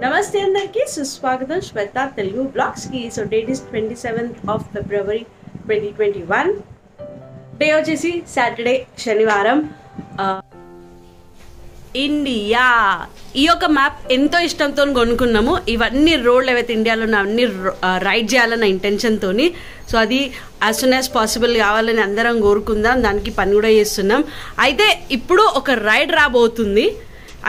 నమస్తే అందరికీ సుస్వాగతం శ్వేత తెలుగు బ్లాగ్స్ కి. So date is 27th of February 2021. Day వచ్చేసి సాటర్డే, శనివారం. ఇండియా ఈ యొక్క మ్యాప్ ఎంతో ఇష్టంతో కొనుక్కున్నాము. ఇవన్నీ రోడ్లు ఏవైతే ఇండియాలో ఉన్న అన్ని రైడ్ చేయాలన్న ఇంటెన్షన్తో. సో అది యాజ్ సూన్ యాజ్ పాసిబుల్ కావాలని అందరం కోరుకుందాం, దానికి పని కూడా చేస్తున్నాం. అయితే ఇప్పుడు ఒక రైడ్ రాబోతుంది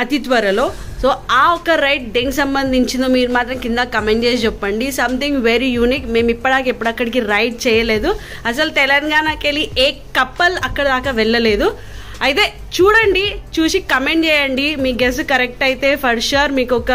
అతి త్వరలో. సో ఆ ఒక్క రైడ్ దేనికి సంబంధించిందో మీరు మాత్రం కింద కమెంట్ చేసి చెప్పండి. Something very unique. మేము ఎప్పటికక్కడికి రైడ్ చేయలేదు. అసలు తెలంగాణకి వెళ్ళి ఏ కప్పల్ అక్కడ దాకా వెళ్ళలేదు. అయితే చూడండి, చూసి కమెంట్ చేయండి. మీ గెస్ కరెక్ట్ అయితే ఫర్ ష్యూర్ మీకు ఒక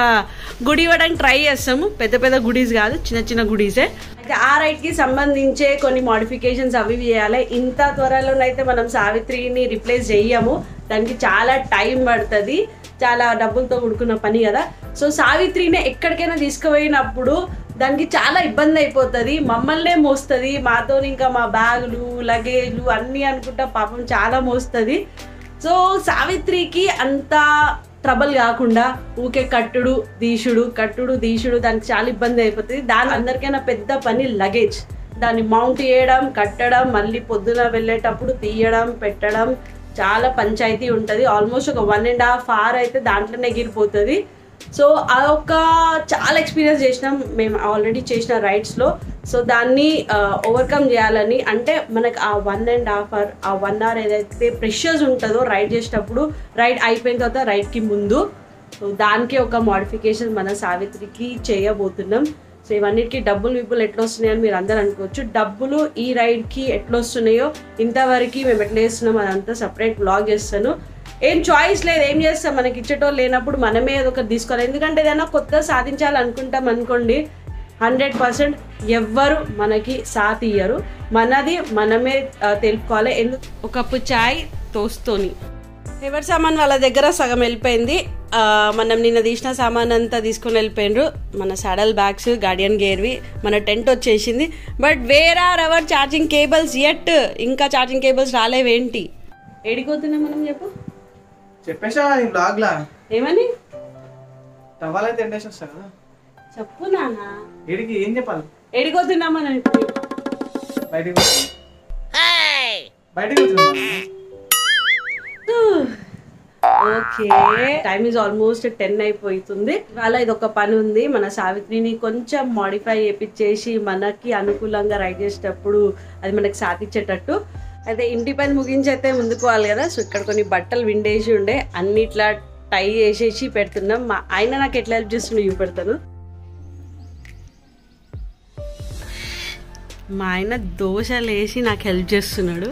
గుడి ఇవ్వడానికి ట్రై చేస్తాము. పెద్ద పెద్ద గుడీస్ కాదు, చిన్న చిన్న గుడీసే. అయితే ఆ రైడ్కి సంబంధించే కొన్ని మోడిఫికేషన్స్ అవి చేయాలి. ఇంత త్వరలోనైతే మనం సావిత్రిని రిప్లేస్ చెయ్యము. దానికి చాలా టైం పడుతుంది, చాలా డబ్బులతో కూడుకున్న పని కదా. సో సావిత్రిని ఎక్కడికైనా తీసుకుపోయినప్పుడు దానికి చాలా ఇబ్బంది అయిపోతుంది. మమ్మల్నే మోస్తుంది, మాతో ఇంకా మా బ్యాగులు లగేజ్లు అన్నీ అనుకుంటా పాపం చాలా మోస్తుంది. సో సావిత్రికి అంత ట్రబుల్ కాకుండా ఊకే కట్టుడు దీషుడు దానికి చాలా ఇబ్బంది అయిపోతుంది. దాని అందరికైనా పెద్ద పని లగేజ్. దాన్ని మౌంట్ చేయడం, కట్టడం, మళ్ళీ పొద్దున వెళ్ళేటప్పుడు తీయడం, పెట్టడం, చాలా పంచాయతీ ఉంటుంది. ఆల్మోస్ట్ ఒక 1.5 hours అయితే దాంట్లోనే ఎగిరిపోతుంది. సో అదొక చాలా ఎక్స్పీరియన్స్ చేసినాం మేము ఆల్రెడీ చేసిన రైడ్స్లో. సో దాన్ని ఓవర్కమ్ చేయాలని, అంటే మనకు ఆ 1.5 hours ఆ 1 hour ఏదైతే ప్రెషర్స్ ఉంటుందో రైడ్ చేసేటప్పుడు, రైడ్ అయిపోయిన తర్వాత రైడ్కి ముందు, సో దానికి ఒక మోడిఫికేషన్ మన సావిత్రికి చేయబోతున్నాం. సో ఇవన్నిటికీ డబ్బులు ఎట్లా వస్తున్నాయని మీరు అందరూ అనుకోవచ్చు. డబ్బులు ఈ రైడ్కి ఎట్లా వస్తున్నాయో, ఇంతవరకు మేము ఎట్లా చేస్తున్నాం అదంతా సపరేట్ బ్లాగ్ చేస్తాను. ఏం చాయిస్ లేదు, ఏం చేస్తాం, మనకి ఇచ్చేటోళ్ళు లేనప్పుడు మనమే ఒకటి తీసుకోవాలి. ఎందుకంటే ఏదైనా కొత్త సాధించాలనుకుంటాం అనుకోండి, 100% ఎవ్వరు మనకి సాథ్ ఇయ్యరు. మనది మనమే తెలుపుకోవాలి. ఒక కప్పు చాయ్ తోస్తోని. ఎవరి సామాన్ వాళ్ళ దగ్గర సగం వెళ్ళిపోయింది. మనం నిన్న తీసిన సామాన్ అంతా తీసుకొని వెళ్ళిపోయినరు. మన సాడల్ బ్యాగ్స్, గార్డియన్ గేర్వి, మన టెంట్ వచ్చేసింది. But where are our charging cables yet? ఇంకా ఛార్జింగ్ కేబుల్స్ రాలేవేంటి? ఏడిపోతున్నాం మనం చెప్పు. చెప్పేసా బ్లాగ్ లా ఏమని టవాలైతే ఎండేసి వస్తా కదా. చెప్పు నాన్న. ఏడికి ఏం చెప్పాలి? ఏడిపోతున్నామని బయటికి కూర్చున్నా. ఓకే, టైమ్ ఈజ్ ఆల్మోస్ట్ 10 అయిపోతుంది. ఇవాళ ఇది ఒక పని ఉంది. మన సావిత్రిని కొంచెం మాడిఫై చేపించేసి మనకి అనుకూలంగా రైడ్ చేసేటప్పుడు అది మనకి సాధించేటట్టు. అయితే ఇంటి పని ముగించి అయితే ముందుకోవాలి కదా. సో ఇక్కడ కొన్ని బట్టలు విండేసి ఉండే అన్ని ఇట్లా టై చేసేసి పెడుతున్నాం. మా ఆయన నాకు ఎట్లా హెల్ప్ చేస్తుండే చూపెడతాను. మా ఆయన దోశలు వేసి నాకు హెల్ప్ చేస్తున్నాడు.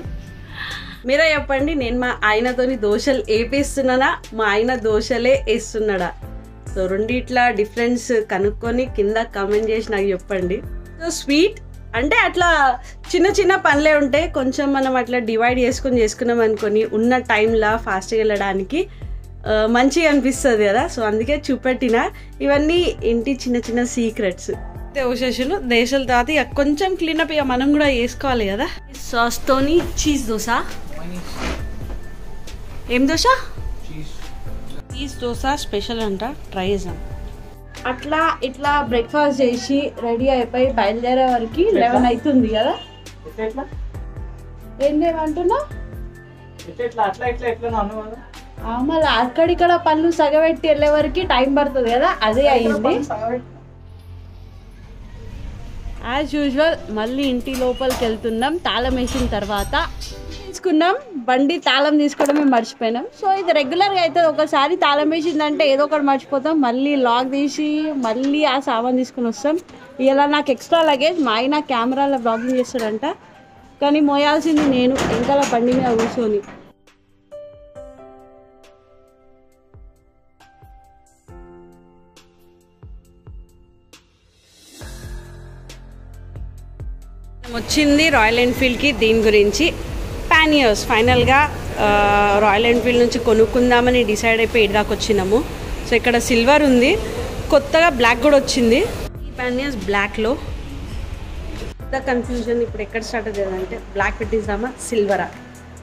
మీరే చెప్పండి, నేను మా ఆయనతోని దోశలు వేపిస్తున్నానా, మా ఆయన దోశలే వేస్తున్నాడా? సో రెండిట్లా డిఫరెన్స్ కనుక్కొని కింద కామెంట్ చేసి నాకు చెప్పండి. సో స్వీట్ అంటే అట్లా చిన్న చిన్న పనులే ఉంటాయి. కొంచెం మనం అట్లా డివైడ్ చేసుకున్నాం అనుకొని ఉన్న టైంలో ఫాస్ట్గా వెళ్ళడానికి మంచిగా అనిపిస్తుంది కదా. సో అందుకే చూపెట్టిన ఇవన్నీ ఇంటి చిన్న చిన్న సీక్రెట్స్. దోశలు దేశాల తర్వాత ఇక కొంచెం క్లీనప్ ఇక మనం కూడా వేసుకోవాలి కదా. సాస్తోని చీజ్ దోశ. ఏం దోశ? చీజ్ దోశ స్పెషల్ అంట, ట్రై చేద్దాం. అట్లా ఇట్లా బ్రేక్ఫాస్ట్ చేసి రెడీ అయిపోయి బయలుదేరే వరకు 11 అవుతుంది కదా. ఏం లేవంటున్నా మళ్ళీ అక్కడిక్కడ పనులు సగబెట్టి వెళ్ళే వరకు టైం పడుతుంది కదా, అదే అయ్యింది. యాజ్ యూజువల్ మళ్ళీ ఇంటి లోపలికి వెళ్తున్నాం. తాళం వేసిన తర్వాత తీసుకున్నాం. బండి తాళం తీసుకోవడమే మర్చిపోయినాం. సో ఇది రెగ్యులర్గా అవుతుంది. ఒకసారి తాళం వేసిందంటే ఏదో ఒకటి మర్చిపోతాం. మళ్ళీ లాక్ తీసి మళ్ళీ ఆ సామాన్ తీసుకుని వస్తాం. ఇలా నాకు ఎక్స్ట్రా లగేజ్ మా ఆయన కెమెరాలో బ్లాగింగ్ చేస్తాడంట, కానీ మోయాల్సింది నేను వెనకాల బండి మీద కూర్చొని. వచ్చింది రాయల్ ఎన్ఫీల్డ్కి. దీని గురించి పానియర్స్ ఫైనల్గా రాయల్ ఎన్ఫీల్డ్ నుంచి కొనుక్కుందామని డిసైడ్ అయిపోయి ఇటుదాకా వచ్చినాము. సో ఇక్కడ సిల్వర్ ఉంది, కొత్తగా బ్లాక్ కూడా వచ్చింది. ఈ పానియర్స్ బ్లాక్లో పెద్ద కన్ఫ్యూజన్. ఇప్పుడు ఎక్కడ స్టార్ట్ అవుతుంది అంటే బ్లాక్ పెట్టిస్తామా సిల్వరా.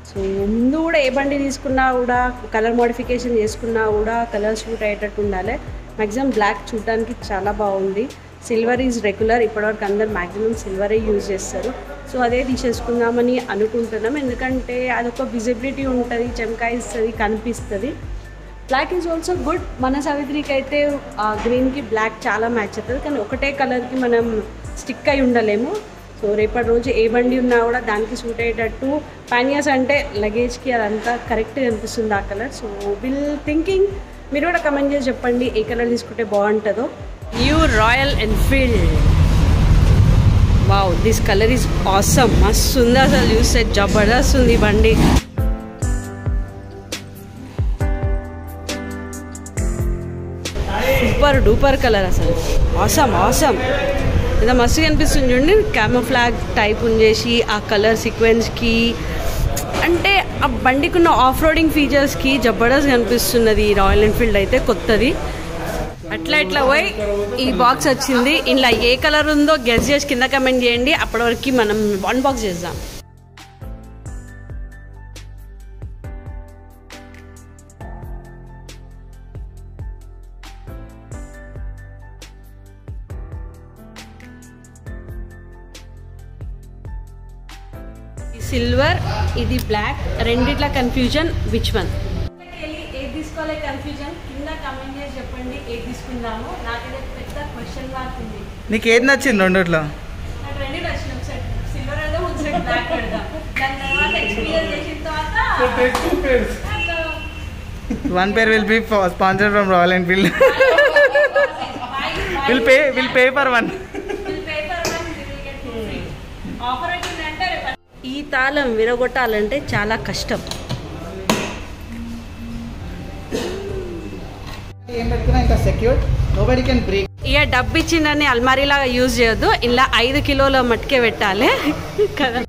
సో ముందు కూడా ఏ బండి తీసుకున్నా కూడా కలర్ మోడిఫికేషన్ చేసుకున్నా కూడా కలర్ షూట్ అయ్యేటట్టు ఉండాలి. మ్యాక్సిమం బ్లాక్ చూడడానికి చాలా బాగుంది. సిల్వర్ ఈజ్ రెగ్యులర్, ఇప్పటివరకు అందరు మ్యాక్సిమం సిల్వరే యూజ్ చేస్తారు. సో అదే తీసేసుకుందామని అనుకుంటున్నాం, ఎందుకంటే అదొక విజిబిలిటీ ఉంటుంది, చెమకాయ ఇస్తుంది, కనిపిస్తుంది. Black is also good. మన సావిత్రికి అయితే గ్రీన్కి బ్లాక్ చాలా మ్యాచ్ అవుతుంది, కానీ ఒకటే కలర్కి మనం స్టిక్ అయి ఉండలేము. సో రేపటి రోజు ఏ బండి ఉన్నా కూడా దానికి సూట్ అయ్యేటట్టు పానియాస్ అంటే లగేజ్కి అదంతా కరెక్ట్గా అనిపిస్తుంది ఆ కలర్. సో విల్ థింకింగ్, మీరు కూడా కమెంట్ చేసి చెప్పండి ఏ కలర్ తీసుకుంటే బాగుంటుందో. New royal Enfield, wow this colour is awesome. మస్తు ఉంది అసలు, చూస్తే జబర్దస్త్ ఉంది బండి. సూపర్ డూపర్ కలర్ అసలు, ఆసమ్ ఆసమ్. ఏదో మస్తుగా అనిపిస్తుంది చూడండి, క్యామోఫ్లాగ్ టైప్ ఉంచేసి ఆ కలర్ సీక్వెన్స్కి, అంటే ఆ బండికి ఉన్న ఆఫ్ రోడింగ్ ఫీచర్స్కి జబర్దస్త్ కనిపిస్తున్నది ఈ రాయల్ ఎన్ఫీల్డ్ అయితే కొత్తది. అట్లా ఇట్లా పోయి ఈ బాక్స్ వచ్చింది. ఇలా ఏ కలర్ ఉందో గెస్ చేసి కింద కమెంట్ చేయండి, అప్పటి వరకు మనం వన్ బాక్స్ చేద్దాం. సిల్వర్, ఇది బ్లాక్, రెండిట్లా కన్ఫ్యూజన్. విచ్ వన్ ఏది తీసుకోవాలి కన్ఫ్యూజన్, కింద కమెంట్ చేసి చెప్పండి ఏది తీసుకుందాము. నాకైతే పెద్ద క్వశ్చన్ మార్క్ ఉంది. నీకు ఏది నచ్చింది రెండిట్లో? నాకు రెండు నచ్చింది, ఒకసారి సిల్వర్ అయితే ఒకసారి బ్లాక్ పెడదాం. దాని తర్వాత ఎక్స్పీరియన్స్ చేసిన తర్వాత one pair will be sponsored from Royal Enfield. We'll pay for one. Offer వచ్చిందంటే ఈ తాళం విరగొట్టాలంటే చాలా కష్టం. ఇక డబ్బు ఇచ్చిందని అల్మారీలాగా యూజ్ చేయొద్దు, ఇలా 5 కిలోల మట్టుకే పెట్టాలి కదా.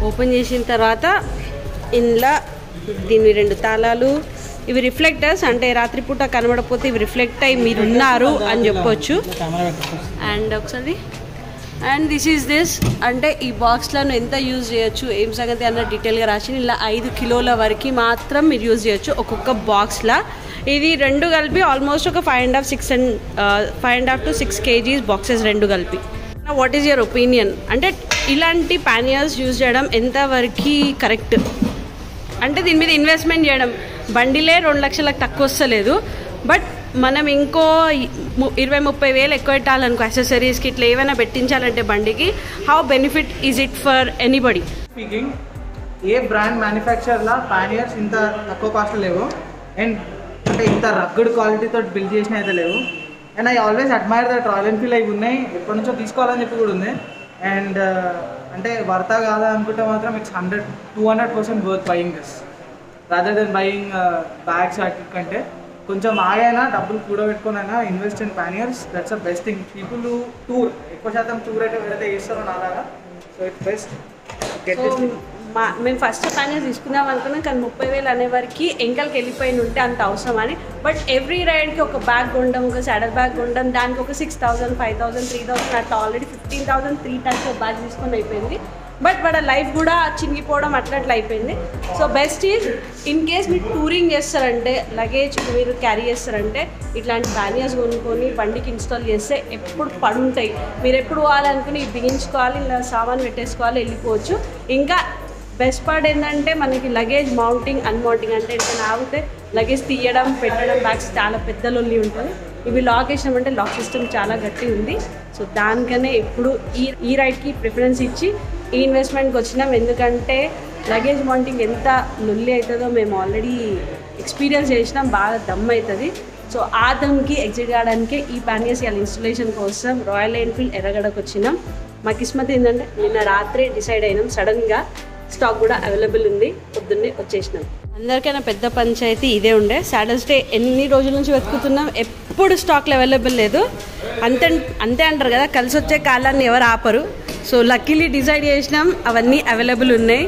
ఓపెన్ చేసిన తర్వాత ఇందులో దీని 2 తాళాలు, ఇవి రిఫ్లెక్టర్స్, అంటే రాత్రిపూట కనబడకపోతే ఇవి రిఫ్లెక్ట్ అయ్యి మీరు ఉన్నారు అని చెప్పొచ్చు. అండ్ ఒకసారి అండ్ దిస్ ఈజ్ దిస్, అంటే ఈ బాక్స్లను ఎంత యూజ్ చేయొచ్చు ఏం సంగతి అన్న డీటెయిల్గా రాసి, ఇలా 5 కిలోల వరకు మాత్రం మీరు యూజ్ చేయొచ్చు ఒక్కొక్క బాక్స్లో. ఇది 2 కలిపి ఆల్మోస్ట్ ఒక 5.5 to 6 kgs బాక్సెస్ 2 కలిపి. వాట్ ఈజ్ యువర్ ఒపీనియన్, అంటే ఇలాంటి పానియర్స్ యూజ్ చేయడం ఎంతవరకు కరెక్ట్? అంటే దీని మీద ఇన్వెస్ట్మెంట్ చేయడం, బండిలే 2 లక్షలకు తక్కువ వస్తలేదు, బట్ మనం ఇంకో 20-30 వేలు ఎక్కువ పెట్టాలనుకో యాక్సెసరీస్కి ఇట్లా ఏమైనా పెట్టించాలంటే బండికి, how benefit is it for anybody? Speaking, ఏ బ్రాండ్ మ్యానుఫ్యాక్చర్లా పానియర్స్ ఇంత తక్కువ కాస్ట్లో లేవు, అండ్ అంటే ఇంత రగ్గుడ్ క్వాలిటీతో బిల్డ్ చేసిన అయితే లేవు. And I always admire that royal Enfield అవి ఉన్నాయి, ఎప్పటి నుంచో తీసుకోవాలని చెప్పి కూడా ఉంది. అండ్ అంటే వర్తా కాదా అనుకుంటే మాత్రం it's 200% worth buying this rather than buying bags వాటి కంటే. కొంచెం ఆగైనా డబ్బులు కూడబెట్టుకునైనా invest in panniers, that's the best thing. People tour ఎక్కువ శాతం టూర్ అయితే వెళితే చేస్తారో నాలాగా, so it's best get this thing. మేము ఫస్ట్ పానియర్స్ తీసుకుందాం అనుకున్నాం, కానీ 30,000 అనేవారికి ఎంకల్కి వెళ్ళిపోయిన ఉంటే అంత అవసరం అని. బట్ ఎవ్రీ రైడ్కి ఒక బ్యాగ్ కొనడం, ఒక సాడల్ బ్యాగ్ కొనడం, దానికి ఒక 6,000, 5,000, 3,000 అట్లా ఆల్రెడీ 15,000 3 టైప్స్ ఆఫ్ బ్యాగ్ తీసుకొని అయిపోయింది. బట్ వాడ లైఫ్ కూడా చినిగిపోవడం అట్లా అయిపోయింది. So best is in case మీరు టూరింగ్ చేస్తారంటే, లగేజ్ మీరు క్యారీ చేస్తారంటే ఇట్లాంటి పానియర్స్ కొనుక్కొని బండికి ఇన్స్టాల్ చేస్తే ఎప్పుడు పడుంటాయి. మీరు ఎప్పుడు పోవాలనుకుని బిగించుకోవాలి, ఇలా సామాన్ పెట్టేసుకోవాలి, వెళ్ళిపోవచ్చు. ఇంకా బెస్ట్ పార్ట్ ఏంటంటే మనకి లగేజ్ మౌంటింగ్ అన్మౌంటింగ్, అంటే ఎట్లా ఆగితే లగేజ్ తీయడం పెట్టడం బ్యాగ్స్ చాలా పెద్ద లొల్లి ఉంటుంది. ఇవి లాక్ వేసినామంటే లాక్ సిస్టమ్ చాలా గట్టి ఉంది. సో దానికనే ఎప్పుడు ఈ రైడ్కి ప్రిఫరెన్స్ ఇచ్చి ఈ ఇన్వెస్ట్మెంట్కి వచ్చినాం, ఎందుకంటే లగేజ్ మౌంటింగ్ ఎంత లొల్లి అవుతుందో మేము ఆల్రెడీ ఎక్స్పీరియన్స్ చేసినాం, బాగా దమ్ అవుతుంది. సో ఆ దమ్కి ఎగ్జిట్ కావడానికి ఈ పానియర్స్ ఇవాళ ఇన్స్టలేషన్ కోసం రాయల్ ఎన్ఫీల్డ్ ఎర్రగడకు వచ్చినాం. మా కిస్మత్ ఏంటంటే నిన్న రాత్రే డిసైడ్ అయినాం, సడన్గా స్టాక్ కూడా అవైలబుల్ ఉంది, పొద్దున్నే వచ్చేసినాం. అందరికైనా పెద్ద పంచాయతీ ఇదే ఉండే. సాటర్స్ డే ఎన్ని రోజుల నుంచి వెతుకుతున్నాం, ఎప్పుడు స్టాక్లో అవైలబుల్ లేదు. అంతే అంటారు కదా, కలిసి వచ్చే కాలాన్ని ఎవరు ఆపరు. సో లక్కీలీ డిసైడ్ చేసినాం, అవన్నీ అవైలబుల్ ఉన్నాయి.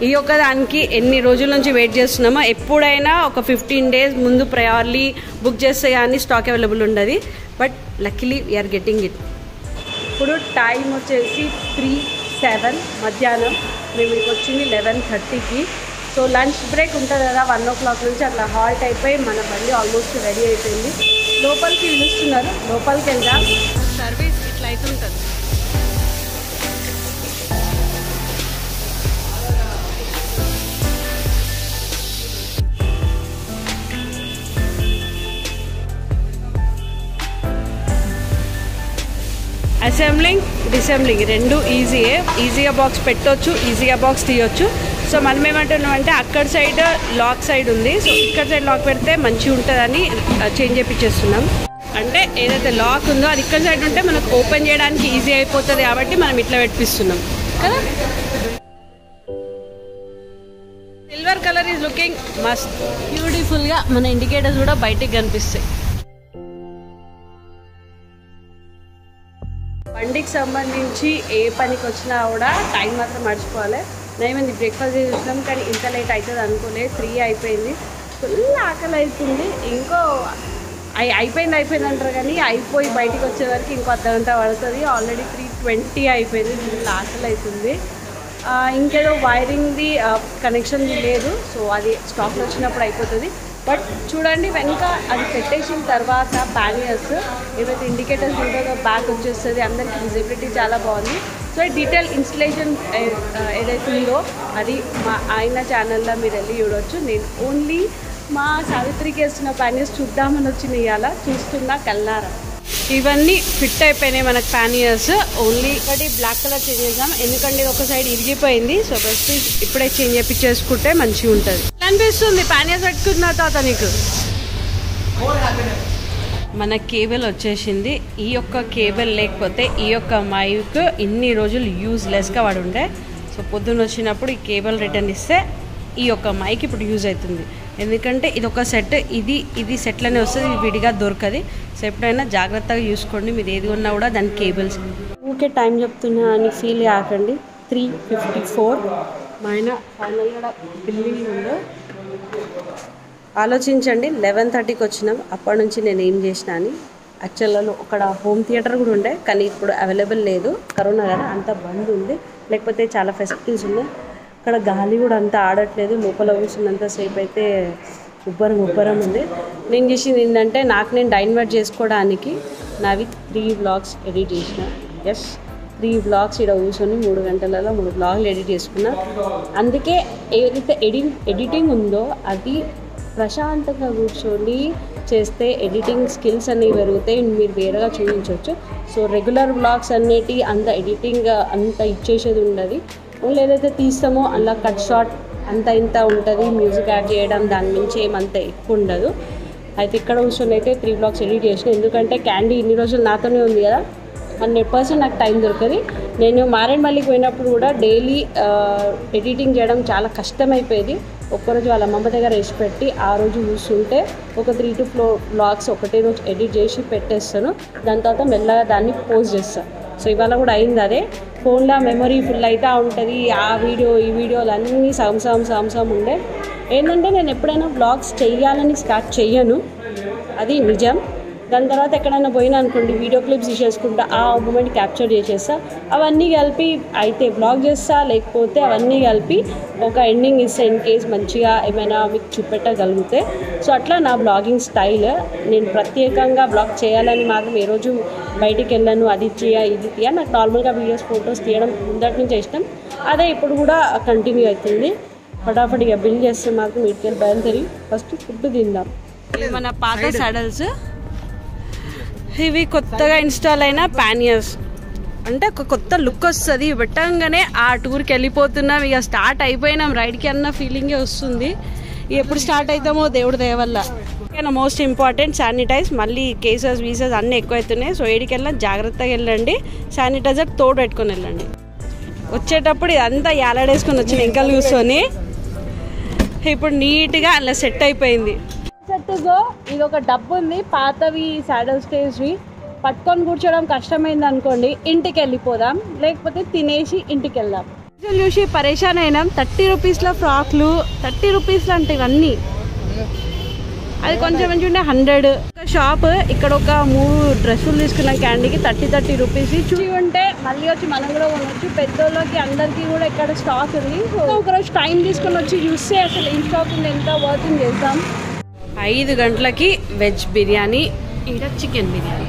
ఈ ఒక్క దానికి ఎన్ని రోజుల నుంచి వెయిట్ చేస్తున్నామో, ఎప్పుడైనా ఒక 15 days ముందు ప్రయార్లీ బుక్ చేస్తే కానీ స్టాక్ అవైలబుల్ ఉండదు. But luckily we are getting it. ఇప్పుడు టైం వచ్చేసి 3:07 మధ్యాహ్నం. మేము ఇక్కడికి వచ్చింది 11:30కి. సో లంచ్ బ్రేక్ ఉంటుంది కదా 1 o'clock నుంచి అట్లా హాల్ట్ అయిపోయి మన బండి ఆల్మోస్ట్ రెడీ అయిపోయింది. లోపలికి పిలుస్తున్నారు, లోపలికి వెళ్దాం. సర్వీస్ ఇట్లా అవుతుంటుంది. అసెంబ్లింగ్ డిసెంబ్లింగ్ రెండు ఈజీగా బాక్స్ పెట్టవచ్చు, ఈజీగా బాక్స్ తీయొచ్చు. సో మనం ఏమంటున్నాం అంటే అక్కడ సైడ్ లాక్ సైడ్ ఉంది, సో ఇక్కడ సైడ్ లాక్ పెడితే మంచిగా ఉంటుందని చేంజ్ చేయించేస్తున్నాం. అంటే ఏదైతే లాక్ ఉందో అది ఇక్కడ సైడ్ ఉంటే మనకు ఓపెన్ చేయడానికి ఈజీ అయిపోతుంది కాబట్టి మనం ఇట్లా పెట్టిస్తున్నాం కదా. Silver colour is looking must బ్యూటిఫుల్గా. మన ఇండికేటర్స్ కూడా బయటికి కనిపిస్తాయి. బండికి సంబంధించి ఏ పనికి వచ్చినా కూడా టైం మాత్రం మర్చిపోవాలి. నేమైంది బ్రేక్ఫాస్ట్ చేసినాం కానీ ఇంత లేట్ అవుతుంది అనుకోలే. 3 అయిపోయింది, ఫుల్ ఆకలి అవుతుంది. ఇంకో అయిపోయింది అంటారు కానీ అయిపోయి బయటికి వచ్చేవరకు ఇంకో అర్ధగంట పడుతుంది. ఆల్రెడీ 3:20 అయిపోయింది, ఫుల్ ఆకలి అవుతుంది. ఇంకేదో వైరింగ్ది కనెక్షన్ది లేదు, సో అది స్టాక్లో వచ్చినప్పుడు అయిపోతుంది. బట్ చూడండి వెనక అది పెట్టేసిన తర్వాత ప్యానియర్స్ ఏవైతే ఇండికేటర్స్ ఉంటుందో బ్యాక్ వచ్చేస్తుంది. అందరికి విజిబిలిటీ చాలా బాగుంది. సో డీటెయిల్ ఇన్స్టలేషన్ ఏదైతే ఉందో అది మా ఆయన ఛానల్లో మీరు వెళ్ళి చూడవచ్చు. నేను ఓన్లీ మా సావిత్రికి వేస్తున్న ప్యానియర్స్ చూద్దామని వచ్చిన ఇవాళ చూస్తున్నా కల్లారా. ఇవన్నీ ఫిట్ అయిపోయినాయి మనకు ప్యానియర్స్. ఓన్లీ ఒకటి బ్లాక్ కలర్ చేంజ్ చేద్దాం, ఎందుకంటే ఒక సైడ్ ఇరిగిపోయింది. సో బెస్ట్ ఇప్పుడే చేంజ్ చేయించేసుకుంటే మంచిగా ఉంటుంది అనిపిస్తుంది. ప్యానియర్స్ పెట్టుకున్న తర్వాత నీకు మన కేబుల్ వచ్చేసింది. ఈ యొక్క కేబుల్ లేకపోతే ఈ యొక్క మైక్ ఇన్ని రోజులు యూజ్లెస్గా వాడు ఉండే. సో పొద్దున్న వచ్చినప్పుడు ఈ కేబుల్ రిటర్న్ ఇస్తే ఈ యొక్క మైక్ ఇప్పుడు యూజ్ అవుతుంది. ఎందుకంటే ఇది ఒక సెట్, ఇది సెట్లోనే వస్తుంది, ఇది విడిగా దొరకది. సో ఎప్పుడైనా జాగ్రత్తగా చూసుకోండి, మీరు ఏది ఉన్నా కూడా దాని కేబుల్స్. ఊరికే టైం చెప్తున్నా అని ఫీల్ కాకండి. 3:54 మా ఆయన ఫైనల్గా బిల్లింగ్ ఉందో ఆలోచించండి. 11:30కి వచ్చినాం. అప్పటి నుంచి నేను ఏం చేసినా అని. యాక్చువల్గా అక్కడ హోమ్ థియేటర్ కూడా ఉండే కానీ ఇప్పుడు అవైలబుల్ లేదు, కరోనా కదా అంతా బంద్ ఉంది. లేకపోతే చాలా ఫెసిలిటీస్ ఉన్నాయి. అక్కడ గాలి కూడా అంతా ఆడట్లేదు, లోపల కూర్చున్నంతసేపు అయితే ఉబ్బరం ఉంది. నేను చేసింది ఏంటంటే నాకు నేను డైన్వర్ట్ చేసుకోవడానికి నావి 3 vlogs ఎడిట్ చేసిన. 3 vlogs ఇక్కడ కూర్చొని 3 గంటలలో 3 vlogs ఎడిట్ చేసుకున్నా. అందుకే ఏదైతే ఎడిటింగ్ ఉందో అది ప్రశాంతంగా కూర్చొని చేస్తే ఎడిటింగ్ స్కిల్స్ అనేవి పెరుగుతాయి, మీరు వేరేగా చూపించవచ్చు. సో రెగ్యులర్ వ్లాగ్స్ అన్నిటి అంత ఎడిటింగ్ అంత ఇచ్చేసేది ఉండదు. ఓన్లీ ఏదైతే తీస్తామో అలా కట్ షాట్ అంత ఇంత ఉంటుంది, మ్యూజిక్ యాడ్ చేయడం దాని నుంచి ఏమంత ఎక్కువ ఉండదు. అయితే ఇక్కడ కూర్చొని అయితే 3 vlogs ఎడిట్ చేసిన. ఎందుకంటే క్యాండీ ఇన్ని రోజులు నాతోనే ఉంది కదా, 100% నాకు టైం దొరకదు. నేను మారేడుమల్లికి పోయినప్పుడు కూడా డైలీ ఎడిటింగ్ చేయడం చాలా కష్టమైపోయేది. ఒక్కరోజు వాళ్ళ అమ్మమ్మ దగ్గర వేసి పెట్టి ఆ రోజు చూస్తుంటే ఒక 3 to 4 vlogs ఒకటే రోజు ఎడిట్ చేసి పెట్టేస్తాను. దాని తర్వాత మెల్లగా దాన్ని పోస్ట్ చేస్తాను. సో ఇవాళ కూడా అయింది అదే. ఫోన్లో మెమరీ ఫుల్ అవుతూ ఉంటుంది. ఆ వీడియో ఈ వీడియోలు అన్నీ సగం ఉండే. ఏంటంటే నేను ఎప్పుడైనా వ్లాగ్స్ చెయ్యాలని స్టార్ట్ చెయ్యను, అది నిజం. దాని తర్వాత ఎక్కడైనా పోయినా అనుకోండి వీడియో క్లిప్స్ తీసేసుకుంటా, ఆ మూమెంట్ క్యాప్చర్ చేసేస్తా. అవన్నీ కలిపి అయితే వ్లాగ్ చేస్తా, లేకపోతే అవన్నీ కలిపి ఒక ఎండింగ్ ఇస్తా ఇన్ కేస్ మంచిగా ఏమైనా మీకు చూపెట్టగలిగితే. సో అట్లా నా బ్లాగింగ్ స్టైల్. నేను ప్రత్యేకంగా బ్లాగ్ చేయాలని మాత్రం ఏ రోజు బయటికి వెళ్ళాను, అది ఇది తీయ. నాకు నార్మల్గా వీడియోస్ ఫొటోస్ తీయడం ముందటి నుంచి ఇష్టం. అదే ఇప్పుడు కూడా కంటిన్యూ అవుతుంది. ఫటాఫటిగా బిల్ చేస్తే మాత్రం ఇటుకెళ్ళి బయలుదేరి ఫస్ట్ ఫుడ్ తిందాం. మన పాత సాడల్స్ ఇవి కొత్తగా ఇన్స్టాల్ అయిన ప్యానియర్స్. అంటే ఒక కొత్త లుక్ వస్తుంది పెట్టంగానే. ఆ టూర్కి వెళ్ళిపోతున్నాం, ఇక స్టార్ట్ అయిపోయినాం రైడ్కి అన్న ఫీలింగే వస్తుంది. ఎప్పుడు స్టార్ట్ అవుతామో దేవుడి దయ వల్ల. Most important sanitize. మళ్ళీ కేసెస్ వీసెస్ అన్నీ ఎక్కువ అవుతున్నాయి. సో ఏడికి వెళ్ళినా జాగ్రత్తగా వెళ్ళండి, శానిటైజర్ తోడు పెట్టుకొని వెళ్ళండి. వచ్చేటప్పుడు ఇదంతా యాలాడేసుకొని వచ్చిన ఇంకా కూర్చొని ఇప్పుడు నీట్గా అలా సెట్ అయిపోయింది. సెట్గా ఇది ఒక డబ్బు ఉంది, పాతవి శాడల్ స్టేజ్వి. పట్టుకొని కూర్చోవడం కష్టమైంది అనుకోండి, ఇంటికి వెళ్ళిపోదాం, లేకపోతే తినేసి ఇంటికి వెళ్దాం. చూసి పరేషాన్ అయినాం. 30 రూపీస్లో ఫ్రాక్లు, 30 రూపీస్లో అంటే ఇవన్నీ అది కొంచెం మంచి ఉండే 100. ఒక షాప్ ఇక్కడ ఒక 3 డ్రెస్సులు తీసుకున్నాం క్యాండీకి 30 రూపీస్. చూసి ఉంటే మళ్ళీ వచ్చి మనం కూడా కొనవచ్చు. పెద్దోళ్ళకి అందరికీ కూడా ఇక్కడ స్టాక్ ఉంది. సో ఒకరోజు టైం తీసుకొని వచ్చి చూస్తే అసలు ఏం స్టాక్ ఉంది ఎంత వర్కింగ్ చేద్దాం. 5 గంటలకి వెజ్ బిర్యానీ, ఇక్కడ చికెన్ బిర్యానీ.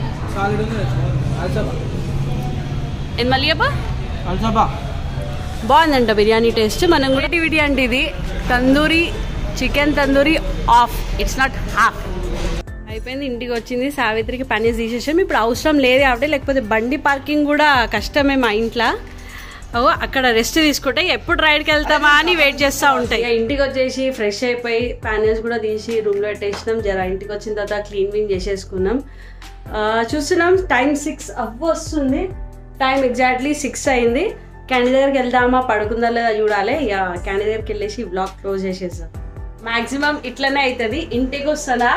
మళ్ళీ బాగుందంట బిర్యానీ టేస్ట్. మనం కూడా అంటే ఇది tandoori chicken tandoori of, it's not half. అయిపోయింది, ఇంటికి వచ్చింది. సావిత్రికి పనీస్ తీసేసాం. ఇప్పుడు అవసరం లేదు కాబట్టి, లేకపోతే బండి పార్కింగ్ కూడా కష్టమే మా ఇంట్లో. అక్కడ రెస్ట్ తీసుకుంటే ఎప్పుడు రైడ్కి వెళ్తామా అని వెయిట్ చేస్తూ ఉంటాయి. ఇంటికి వచ్చేసి ఫ్రెష్ అయిపోయి ప్యానెల్స్ కూడా తీసి రూమ్లో పెట్టేసినాం. జర ఇంటికి వచ్చిన తర్వాత క్లీన్ చేసేసుకున్నాం. చూస్తున్నాం టైం 6 వస్తుంది. టైం ఎగ్జాక్ట్లీ 6 అయింది. క్యాండీ దగ్గరికి వెళ్దామా పడుకుందా లేదా చూడాలి. ఇక క్యాండీ దగ్గరికి వెళ్ళేసి బ్లాగ్ క్లోజ్ చేసేస్తాం. మ్యాక్సిమం ఇట్లనే అవుతుంది. ఇంటికి వస్తానా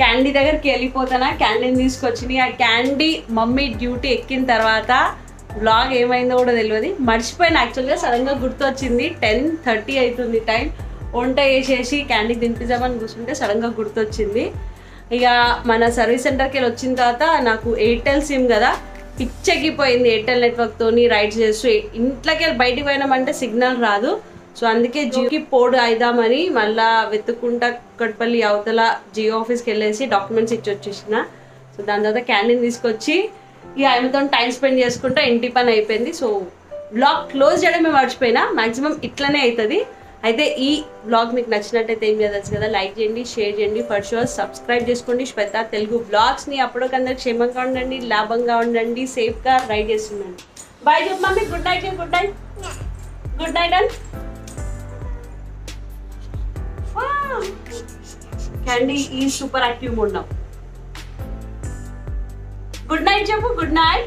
క్యాండీ దగ్గరికి వెళ్ళిపోతానా, క్యాండీని తీసుకొచ్చి ఆ క్యాండీ మమ్మీ డ్యూటీ ఎక్కిన తర్వాత బ్లాగ్ ఏమైందో కూడా తెలియదు. మర్చిపోయిన యాక్చువల్గా సడన్గా గుర్తొచ్చింది. 10:30 అవుతుంది టైం. వంట వేసేసి క్యాండీ తినిపిద్దామని కూర్చుంటే సడన్గా గుర్తొచ్చింది. ఇక మన సర్వీస్ సెంటర్కి వెళ్ళి వచ్చిన తర్వాత నాకు ఎయిర్టెల్ సిమ్ కదా, పిచ్చెక్కిపోయింది. ఎయిర్టెల్ నెట్వర్క్తో రైడ్స్ చేస్తూ ఇంట్లోకి వెళ్ళి బయటికి పోయినామంటే సిగ్నల్ రాదు. సో అందుకే జియోకి పోడు అయిదామని మళ్ళీ వెతుక్కుంటా కట్పల్లి అవతల జియో ఆఫీస్కి వెళ్ళేసి డాక్యుమెంట్స్ ఇచ్చి వచ్చేసిన. సో దాని తర్వాత క్యాండీని తీసుకొచ్చి ఇక ఆమెతో టైం స్పెండ్ చేసుకుంటా ఇంటి పని అయిపోయింది. సో బ్లాగ్ క్లోజ్ చేయడమే మర్చిపోయినా. మ్యాక్సిమం ఇట్లనే అవుతుంది. అయితే ఈ బ్లాగ్ మీకు నచ్చినట్టయితే ఏం చేయవచ్చు కదా, లైక్ చేయండి, షేర్ చేయండి, ఫర్ షూర్ సబ్స్క్రైబ్ చేసుకోండి శ్వేత తెలుగు బ్లాగ్స్ని. అప్పటికందరూ క్షేమంగా ఉండండి, లాభంగా ఉండండి, సేఫ్గా రైడ్ చేస్తుండండి. బాయ్ చెప్పు mummy. Good night. Good night. Good night and Candy is super active mode now. Good night, Jabu. Good night.